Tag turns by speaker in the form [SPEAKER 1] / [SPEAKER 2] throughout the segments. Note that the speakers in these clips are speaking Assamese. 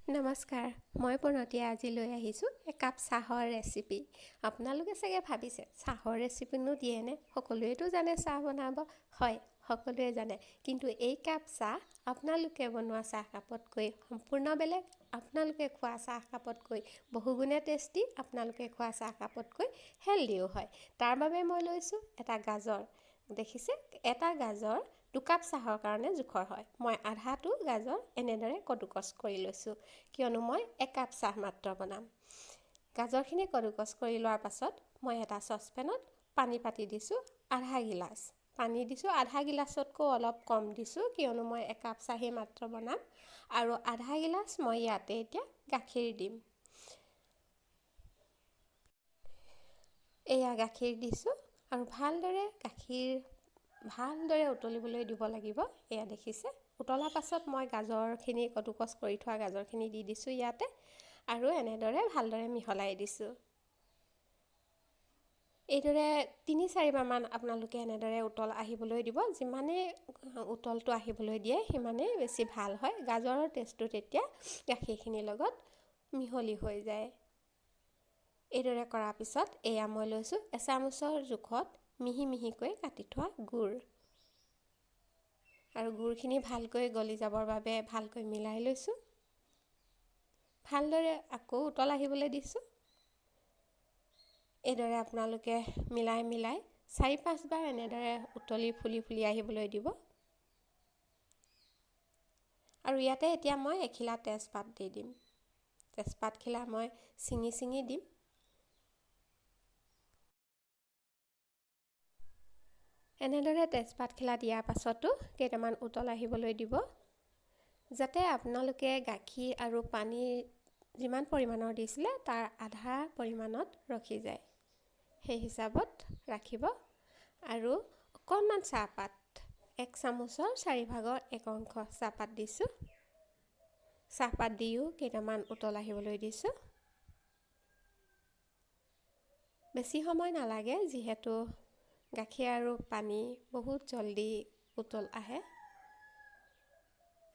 [SPEAKER 1] নমস্কাৰ, মই প্ৰণতিয়ে আজি লৈ আহিছোঁ একাপ চাহৰ ৰেচিপি। আপোনালোকে চাগে ভাবিছে চাহৰ ৰেচিপিনো দিয়েনে? সকলোৱেতো জানে চাহ বনাব। হয়, সকলোৱে জানে, কিন্তু এই কাপ চাহ আপোনালোকে বনোৱা চাহকাপতকৈ সম্পূৰ্ণ বেলেগ। আপোনালোকে খোৱা চাহকাপতকৈ বহুগুণে টেষ্টি, আপোনালোকে খোৱা চাহকাপতকৈ হেল্ডিও হয়। তাৰ বাবে মই লৈছোঁ এটা গাজৰ। দেখিছে, এটা গাজৰ 2 কাপ চাহৰ কাৰণে জোখৰ হয়। মই আধাটো গাজৰ এনেদৰে কদুকচ কৰি লৈছোঁ, কিয়নো মই 1 কাপ চাহ মাত্ৰ বনাম। গাজৰখিনি কদুকচ কৰি লোৱাৰ পাছত মই এটা চচপেনত পানী পাতি দিছোঁ আধা গিলাচ। পানী দিছোঁ আধা গিলাচতকৈ অলপ কম দিছোঁ, কিয়নো মই 1 কাপ চাহেই মাত্ৰ বনাম। আৰু আধা গিলাচ মই ইয়াতে এতিয়া গাখীৰ দিম। এয়া গাখীৰ দিছোঁ আৰু ভালদৰে উতলিবলৈ দিব লাগিব। এয়া দেখিছে, উতলাৰ পাছত মই গাজৰখিনি কদুকচ কৰি থোৱা গাজৰখিনি দি দিছোঁ ইয়াতে আৰু এনেদৰে ভালদৰে মিহলাই দিছোঁ। এইদৰে 3-4 বাৰমান আপোনালোকে এনেদৰে উতল আহিবলৈ দিব। যিমানেই উতলটো আহিবলৈ দিয়ে সিমানেই বেছি ভাল হয়। গাজৰৰ টেষ্টটো তেতিয়া গাখীৰখিনিৰ লগত মিহলি হৈ যায়। এইদৰে কৰাৰ পিছত এয়া মই লৈছোঁ এচামুচৰ জোখত মিহি মিহিকৈ কাটি থোৱা গুড়। আৰু গুড়খিনি ভালকৈ গলি যাবৰ বাবে ভালকৈ মিলাই লৈছোঁ। ভালদৰে আকৌ উতল আহিবলৈ দিছোঁ। এইদৰে আপোনালোকে মিলাই 4-5 বাৰ এনেদৰে উতলি ফুলি আহিবলৈ দিব। আৰু ইয়াতে এতিয়া মই এখিলা তেজপাত দি দিম। তেজপাতখিলা মই ছিঙি দিম। এনেদৰে তেজপাতখিলা দিয়াৰ পাছতো কেইটামান উতল আহিবলৈ দিব, যাতে আপোনালোকে গাখীৰ আৰু পানী যিমান পৰিমাণৰ দিছিলে তাৰ আধা পৰিমাণত ৰখি যায়। সেই হিচাপত ৰাখিব। আৰু অকণমান চাহপাত 1 চামুচৰ 4/1 অংশ চাহপাত দিছোঁ। চাহপাত দিও কেইটামান উতল আহিবলৈ দিছোঁ। বেছি সময় নালাগে, যিহেতু গাখীৰ আৰু পানী বহুত জলদি উতল আহে।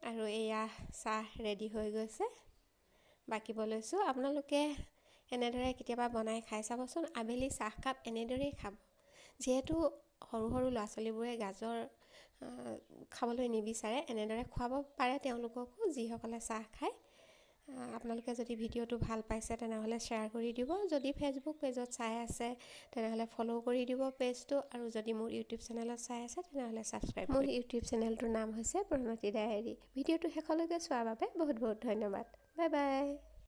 [SPEAKER 1] আৰু এয়া চাহ ৰেডি হৈ গৈছে। বাকিব লৈছোঁ। আপোনালোকে এনেদৰে কেতিয়াবা বনাই খাই চাবচোন। আবেলি চাহকাপ এনেদৰেই খাব। যিহেতু সৰু ল'ৰা ছোৱালীবোৰে গাজৰ খাবলৈ নিবিচাৰে, এনেদৰে খুৱাব পাৰে তেওঁলোককো, যিসকলে চাহ খায়। আপোনালোকে যদি ভিডিঅ'টো ভাল পাইছে তেনেহ'লে শ্বেয়াৰ কৰি দিব। যদি ফেচবুক পেজত চাই আছে তেনেহ'লে ফ'ল' কৰি দিব পেজটো। আৰু যদি মোৰ ইউটিউব চেনেলত চাই আছে তেনেহ'লে ছাবস্ক্ৰাইব কৰি দিব। মোৰ ইউটিউব চেনেলটোৰ নাম হৈছে প্ৰণতি ডায়েৰী। ভিডিঅ'টো শেষলৈকে চোৱাৰ বাবে বহুত ধন্যবাদ। Bye bye.